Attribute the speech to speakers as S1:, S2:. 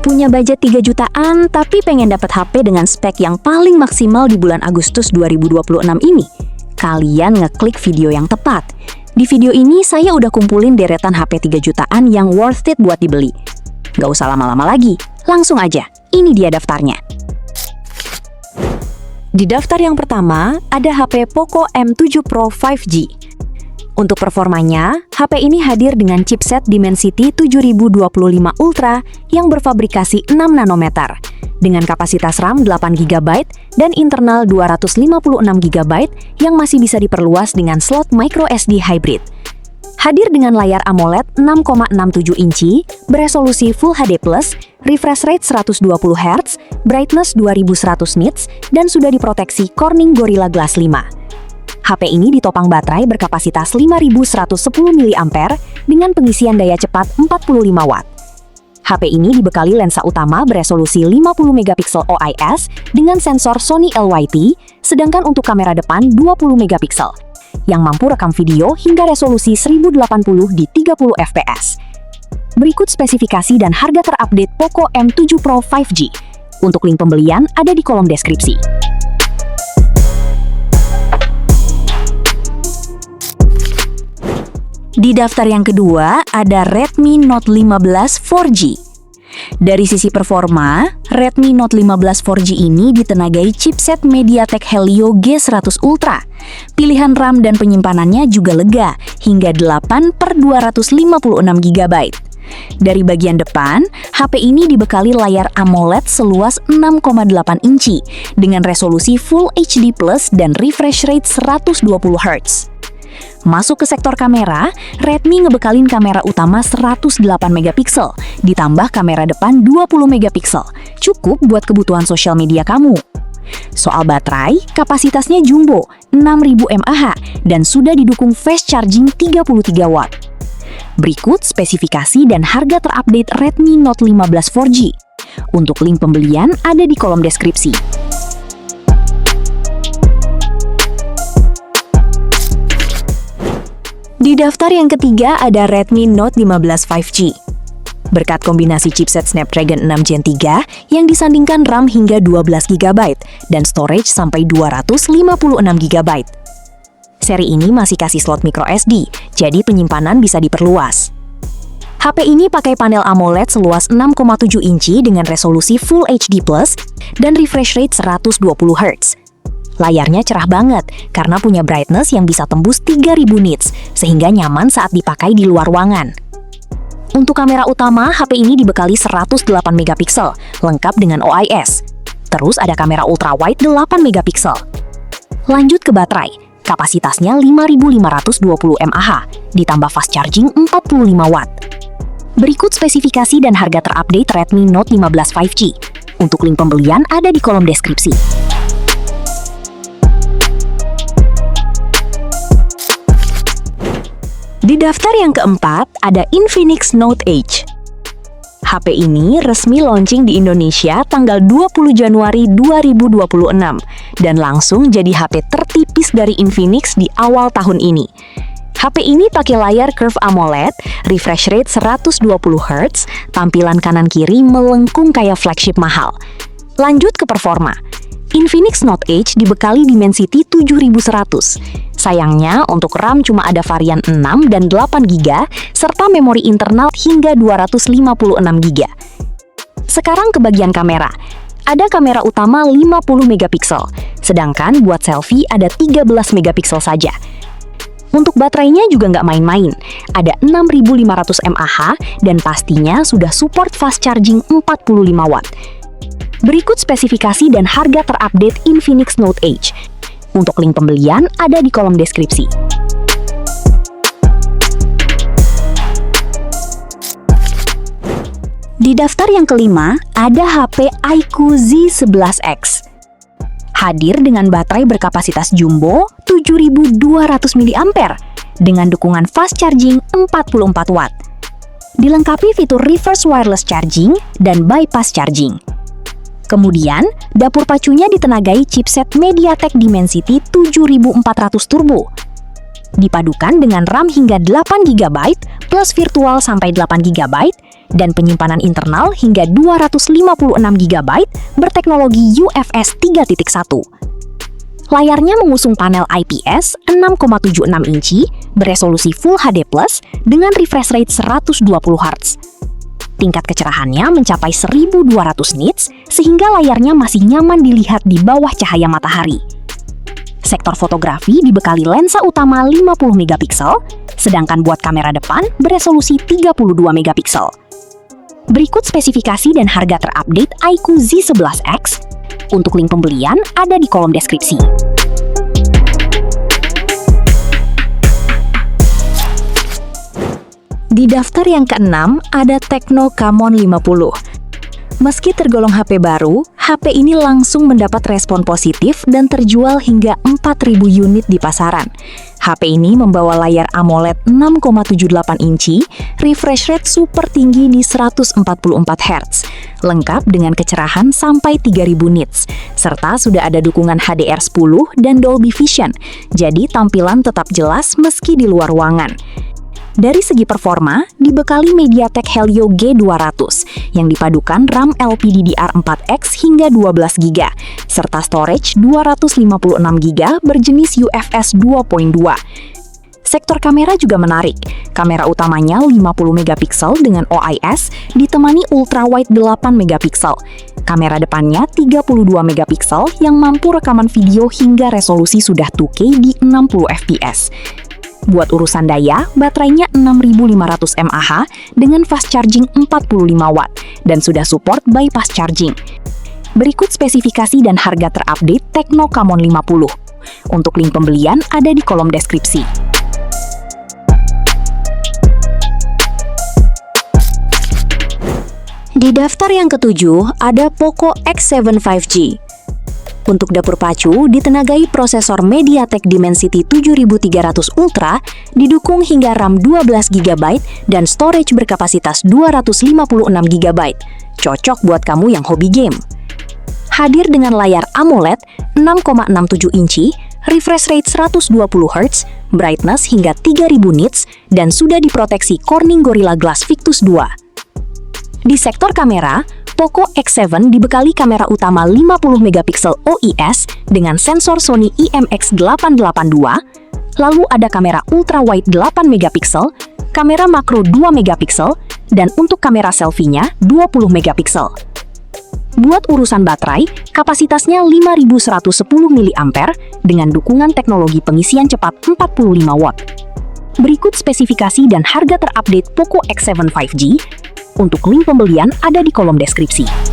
S1: Punya budget 3 jutaan tapi pengen dapat HP dengan spek yang paling maksimal di bulan Agustus 2026 ini? Kalian ngeklik video yang tepat. Di video ini saya udah kumpulin deretan HP 3 jutaan yang worth it buat dibeli. Gak usah lama-lama lagi, langsung aja. Ini dia daftarnya. Di daftar yang pertama, ada HP Poco M7 Pro 5G. Untuk performanya, HP ini hadir dengan chipset Dimensity 7025 Ultra yang berfabrikasi 6 nanometer, dengan kapasitas RAM 8GB dan internal 256GB yang masih bisa diperluas dengan slot microSD hybrid. Hadir dengan layar AMOLED 6,67 inci, beresolusi Full HD+, refresh rate 120Hz, brightness 2100 nits, dan sudah diproteksi Corning Gorilla Glass 5. HP ini ditopang baterai berkapasitas 5110 mAh dengan pengisian daya cepat 45 Watt. HP ini dibekali lensa utama beresolusi 50MP OIS dengan sensor Sony LYT, sedangkan untuk kamera depan 20MP yang mampu rekam video hingga resolusi 1080 di 30 fps. Berikut spesifikasi dan harga terupdate Poco M7 Pro 5G. Untuk link pembelian ada di kolom deskripsi. Di daftar yang kedua, ada Redmi Note 15 4G. Dari sisi performa, Redmi Note 15 4G ini ditenagai chipset MediaTek Helio G100 Ultra. Pilihan RAM dan penyimpanannya juga lega, hingga 8/256GB. Dari bagian depan, HP ini dibekali layar AMOLED seluas 6,8 inci, dengan resolusi Full HD+ dan refresh rate 120Hz. Masuk ke sektor kamera, Redmi ngebekalin kamera utama 108MP, ditambah kamera depan 20MP. Cukup buat kebutuhan sosial media kamu. Soal baterai, kapasitasnya jumbo, 6000 mAh, dan sudah didukung fast charging 33 Watt. Berikut spesifikasi dan harga terupdate Redmi Note 15 4G. Untuk link pembelian ada di kolom deskripsi. Di daftar yang ketiga ada Redmi Note 15 5G. Berkat kombinasi chipset Snapdragon 6 Gen 3 yang disandingkan RAM hingga 12GB dan storage sampai 256GB. Seri ini masih kasih slot microSD, jadi penyimpanan bisa diperluas. HP ini pakai panel AMOLED seluas 6,7 inci dengan resolusi Full HD+ dan refresh rate 120Hz. Layarnya cerah banget karena punya brightness yang bisa tembus 3000 nits, sehingga nyaman saat dipakai di luar ruangan. Untuk kamera utama, HP ini dibekali 108MP, lengkap dengan OIS. Terus ada kamera ultrawide 8MP. Lanjut ke baterai, kapasitasnya 5520 mAh, ditambah fast charging 45 Watt. Berikut spesifikasi dan harga terupdate Redmi Note 15 5G. Untuk link pembelian ada di kolom deskripsi. Di daftar yang keempat, ada Infinix Note Edge. HP ini resmi launching di Indonesia tanggal 20 Januari 2026 dan langsung jadi HP tertipis dari Infinix di awal tahun ini. HP ini pakai layar curve AMOLED, refresh rate 120Hz, tampilan kanan kiri melengkung kayak flagship mahal. Lanjut ke performa. Infinix Note Edge dibekali Dimensity 7100. Sayangnya, untuk RAM cuma ada varian 6 dan 8GB, serta memori internal hingga 256GB. Sekarang ke bagian kamera. Ada kamera utama 50MP, sedangkan buat selfie ada 13MP saja. Untuk baterainya juga nggak main-main, ada 6500 mAh dan pastinya sudah support fast charging 45 Watt. Berikut spesifikasi dan harga terupdate Infinix Note Edge. Untuk link pembelian ada di kolom deskripsi. Di daftar yang kelima, ada HP iQOO Z11X. Hadir dengan baterai berkapasitas jumbo 7200 mAh dengan dukungan fast charging 44 Watt. Dilengkapi fitur reverse wireless charging dan bypass charging. Kemudian, dapur pacunya ditenagai chipset MediaTek Dimensity 7400 Turbo. Dipadukan dengan RAM hingga 8GB plus virtual sampai 8GB dan penyimpanan internal hingga 256 GB berteknologi UFS 3.1. Layarnya mengusung panel IPS 6,76 inci beresolusi Full HD+ dengan refresh rate 120 Hz. Tingkat kecerahannya mencapai 1200 nits sehingga layarnya masih nyaman dilihat di bawah cahaya matahari. Sektor fotografi dibekali lensa utama 50 megapiksel, sedangkan buat kamera depan beresolusi 32 megapiksel. Berikut spesifikasi dan harga terupdate iQOO Z11X. Untuk link pembelian ada di kolom deskripsi. Di daftar yang keenam ada Tecno Camon 50. Meski tergolong HP baru, HP ini langsung mendapat respon positif dan terjual hingga 4.000 unit di pasaran. HP ini membawa layar AMOLED 6,78 inci, refresh rate super tinggi di 144 Hz, lengkap dengan kecerahan sampai 3.000 nits, serta sudah ada dukungan HDR10 dan Dolby Vision, jadi tampilan tetap jelas meski di luar ruangan. Dari segi performa, dibekali MediaTek Helio G200 yang dipadukan RAM LPDDR4X hingga 12 GB, serta storage 256 GB berjenis UFS 2.2. Sektor kamera juga menarik. Kamera utamanya 50 megapiksel dengan OIS ditemani ultrawide 8 megapiksel. Kamera depannya 32 megapiksel yang mampu rekaman video hingga resolusi sudah 2K di 60 fps. Buat urusan daya, baterainya 6500 mAh dengan fast charging 45 watt dan sudah support bypass charging. Berikut spesifikasi dan harga terupdate Tecno Camon 50. Untuk link pembelian ada di kolom deskripsi. Di daftar yang ketujuh ada Poco X7 5G. Untuk dapur pacu, ditenagai prosesor MediaTek Dimensity 7300 Ultra, didukung hingga RAM 12 GB dan storage berkapasitas 256 GB. Cocok buat kamu yang hobi game. Hadir dengan layar AMOLED 6,67 inci, refresh rate 120 Hz, brightness hingga 3000 nits, dan sudah diproteksi Corning Gorilla Glass Victus 2. Di sektor kamera, Poco X7 dibekali kamera utama 50 megapiksel OIS dengan sensor Sony IMX882, lalu ada kamera ultrawide 8 megapiksel, kamera makro 2 megapiksel, dan untuk kamera selfie-nya 20 megapiksel. Buat urusan baterai, kapasitasnya 5110 mAh dengan dukungan teknologi pengisian cepat 45 watt. Berikut spesifikasi dan harga terupdate Poco X7 5G. Untuk link pembelian ada di kolom deskripsi.